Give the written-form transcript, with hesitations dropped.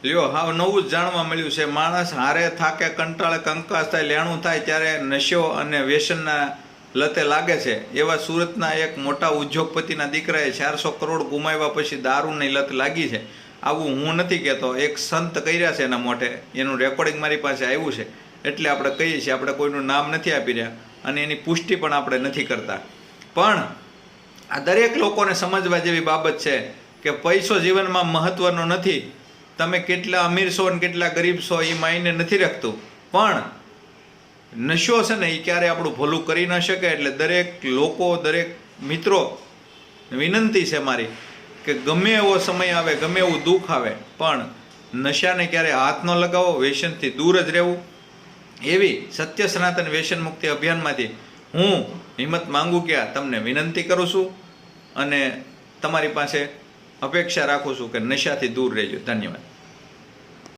લ્યો હાવ નવું જ જાણવા મળ્યું છે. માણસ હારે થાકે કંટાળે કંકાસ થાય લેણું થાય ત્યારે નશો અને વ્યસનના લતે લાગે છે. એવા સુરતના એક મોટા ઉદ્યોગપતિના દીકરાએ 400 કરોડ ગુમાવ્યા પછી દારૂની લત લાગી છે. આવું હું નથી કહેતો, એક સંત કર્યા છે એના મોઢે, એનું રેકોર્ડિંગ મારી પાસે આવ્યું છે, એટલે આપણે કહીએ છીએ. આપણે કોઈનું નામ નથી આપી રહ્યા અને એની પુષ્ટિ પણ આપણે નથી કરતા. પણ આ દરેક લોકોને સમજવા જેવી બાબત છે કે પૈસો જીવનમાં મહત્વનો નથી. તમે કેટલા અમીર છો અને કેટલા ગરીબ છો એ માયને નથી રાખતું, પણ નશો છે ને એ ક્યારે આપણું ભલું કરી ન શકે. એટલે દરેક લોકો, દરેક મિત્રો વિનંતી છે મારી કે ગમે એવો સમય આવે, ગમે એવું દુઃખ આવે, પણ નશાને ક્યારે હાથ ન લગાવો, વ્યસનથી દૂર જ રહેવું. એવી સત્ય સનાતન વ્યસન મુક્તિ અભિયાનમાંથી હું હિંમત માંગુકિયા તમને વિનંતી કરું છું અને તમારી પાસે અપેક્ષા રાખું છું કે નશાથી દૂર રહેજો. ધન્યવાદ.